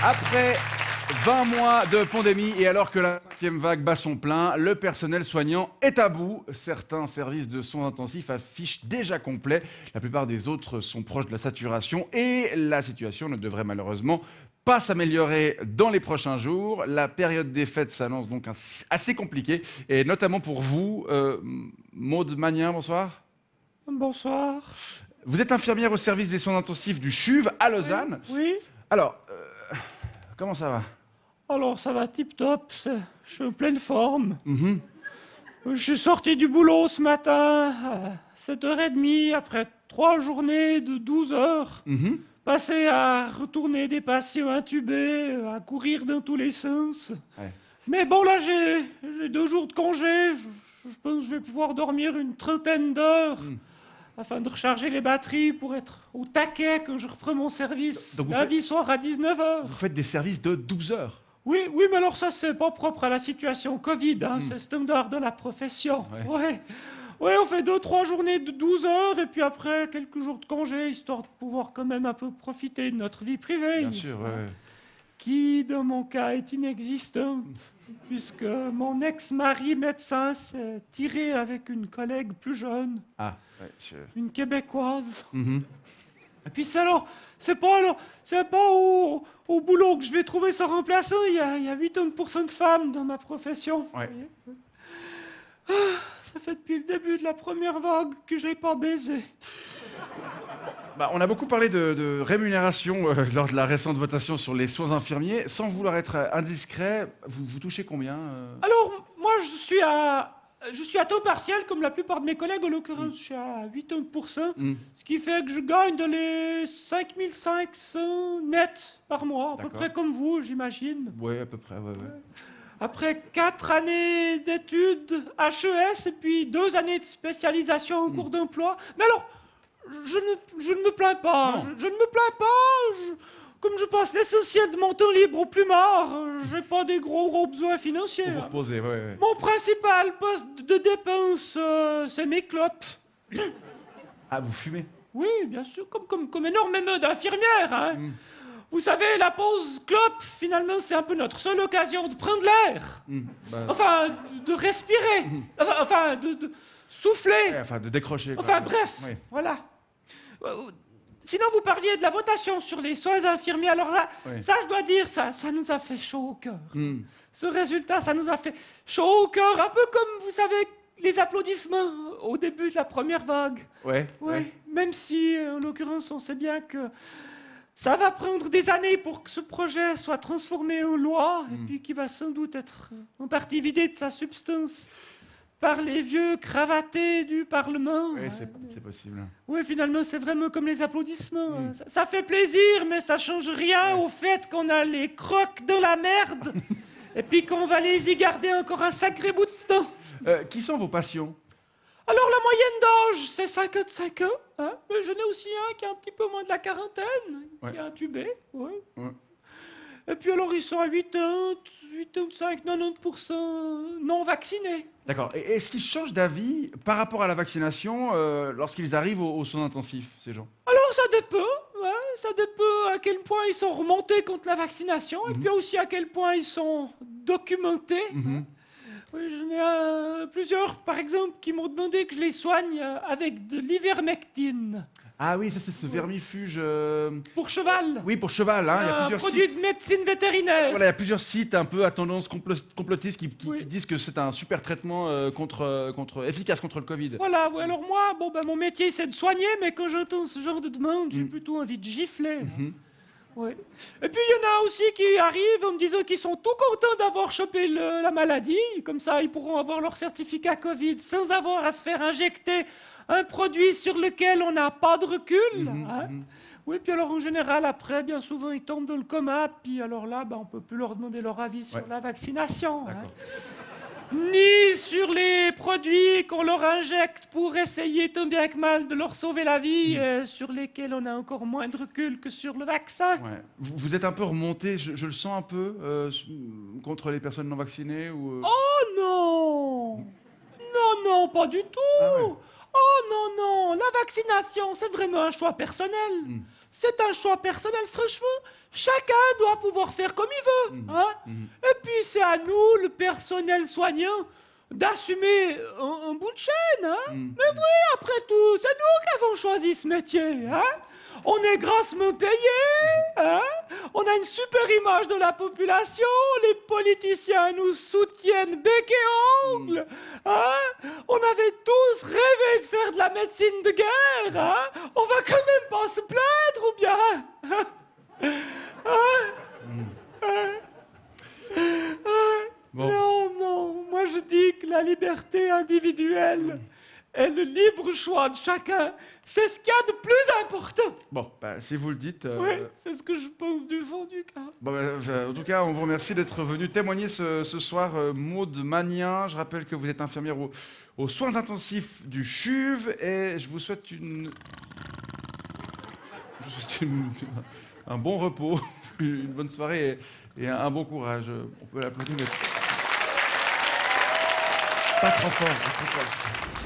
Après 20 mois de pandémie et alors que la 5e vague bat son plein, le personnel soignant est à bout. Certains services de soins intensifs affichent déjà complet. La plupart des autres sont proches de la saturation et la situation ne devrait malheureusement pas s'améliorer dans les prochains jours. La période des fêtes s'annonce donc assez compliquée et notamment pour vous. Maude Magnien, bonsoir. Bonsoir. Vous êtes infirmière au service des soins intensifs du CHUV à Lausanne. Oui. Alors, comment ça va? Alors ça va tip top, je suis en pleine forme. Je suis sorti du boulot ce matin à 7h30 après 3 journées de 12 heures. Passé à retourner des patients intubés, à courir dans tous les sens. Ouais. Mais bon là j'ai 2 jours de congé, je pense que je vais pouvoir dormir une 30aine d'heures. Afin de recharger les batteries pour être au taquet quand je reprends mon service Donc vous lundi soir à 19h. Vous faites des services de 12 heures. Oui, mais alors ça, c'est pas propre à la situation Covid, hein, c'est standard de la profession. Ouais, on fait 2-3 journées de 12 heures, et puis après, quelques jours de congé, histoire de pouvoir quand même un peu profiter de notre vie privée. Bien sûr, ouais. Qui, dans mon cas, est inexistante, puisque mon ex-mari médecin s'est tiré avec une collègue plus jeune, Ah, ouais, une Québécoise. Et puis c'est pas au boulot que je vais trouver son remplaçant. Il y a 80% de femmes dans ma profession. Ouais. Ça fait depuis le début de la première vague que je l'ai pas baisé. Bah, on a beaucoup parlé de rémunération lors de la récente votation sur les soins infirmiers. Sans vouloir être indiscret, vous touchez combien Alors, moi, je suis à temps partiel, comme la plupart de mes collègues. En l'occurrence, je suis à 80%. Ce qui fait que je gagne dans les 5500 nets par mois. À peu D'accord. près comme vous, j'imagine. Ouais, à peu près, ouais. Après 4 années d'études HES et puis 2 années de spécialisation en cours d'emploi. Mais alors, je ne me plains pas. Je ne me plains pas. Comme je passe l'essentiel de mon temps libre au plumard, j'ai pas des gros besoins financiers. Pour vous reposer, ouais. Mon principal poste de dépense, c'est mes clopes. Ah, vous fumez? Oui, bien sûr, comme énormément d'infirmières. Hein. Vous savez, la pause clope, finalement, c'est un peu notre seule occasion de prendre l'air. Enfin, de respirer. Enfin, de souffler. Ouais, enfin, de décrocher. quoi. Enfin, bref, Ouais. voilà. Sinon, vous parliez de la votation sur les soins infirmiers. Alors là, ça, je dois dire, ça nous a fait chaud au cœur. Ce résultat, ça nous a fait chaud au cœur, un peu comme, vous savez, les applaudissements au début de la première vague. Ouais. Même si, en l'occurrence, on sait bien que ça va prendre des années pour que ce projet soit transformé en loi, et puis qui va sans doute être en partie vidé de sa substance par les vieux cravatés du Parlement. Oui, c'est possible. Oui, finalement, c'est vraiment comme les applaudissements. Ça fait plaisir, mais ça change rien au fait qu'on a les crocs dans la merde, et puis qu'on va les y garder encore un sacré bout de temps. Qui sont vos patients? Alors, la moyenne d'âge, c'est 55 ans. Hein, mais j'en ai aussi un qui a un petit peu moins de la quarantaine, qui est intubé. Oui. Et puis alors, ils sont à 85, 90% non vaccinés. D'accord. Et est-ce qu'ils changent d'avis par rapport à la vaccination lorsqu'ils arrivent aux soins intensifs, ces gens? Alors, ça dépend. Ça dépend à quel point ils sont remontés contre la vaccination, et puis aussi à quel point ils sont documentés. Oui, j'en ai plusieurs, par exemple, qui m'ont demandé que je les soigne avec de l'ivermectine. Ah oui, ça c'est ce vermifuge. Pour cheval. Oui, pour cheval, hein. Il y a Un plusieurs produit sites. de médecine vétérinaire. Voilà, il y a plusieurs sites un peu à tendance complotiste qui disent que c'est un super traitement efficace contre le Covid. Voilà, alors moi, mon métier c'est de soigner, mais quand j'entends ce genre de demande, j'ai plutôt envie de gifler. Ouais. Et puis il y en a aussi qui arrivent en me disant qu'ils sont tout contents d'avoir chopé la maladie, comme ça ils pourront avoir leur certificat Covid sans avoir à se faire injecter un produit sur lequel on n'a pas de recul. Oui, puis alors en général, après, bien souvent, ils tombent dans le coma, puis alors là, on peut plus leur demander leur avis sur la vaccination. Ni sur les produits qu'on leur injecte pour essayer tant bien que mal de leur sauver la vie, sur lesquels on a encore moins de recul que sur le vaccin. Ouais. Vous êtes un peu remonté, je le sens un peu, contre les personnes non vaccinées ou... Oh non! Non, pas du tout! Ah ouais. Oh non, la vaccination, c'est vraiment un choix personnel. c'est un choix personnel, franchement. Chacun doit pouvoir faire comme il veut. Hein. Et puis c'est à nous, le personnel soignant, d'assumer un bout de chaîne. Hein. Mais oui, après tout, c'est nous qui avons choisi ce métier. Hein. On est grassement payés. Hein. On a une super image de la population. Les politiciens nous soutiennent bec et ongle. Hein. On avait tous rêvé de faire de la médecine de guerre. Hein. On va quand même pas se plaindre, ou bien? Bon. Non, moi je dis que la liberté individuelle et le libre choix de chacun, c'est ce qu'il y a de plus important. Bon, bah, si vous le dites... Oui, c'est ce que je pense du fond du cœur. Bon, en tout cas, on vous remercie d'être venu témoigner ce soir, Maude Magnin. Je rappelle que vous êtes infirmière aux soins intensifs du CHUV et je vous souhaite un bon repos, une bonne soirée et un bon courage. On peut l'applaudir, mais pas trop fort, pas trop fort.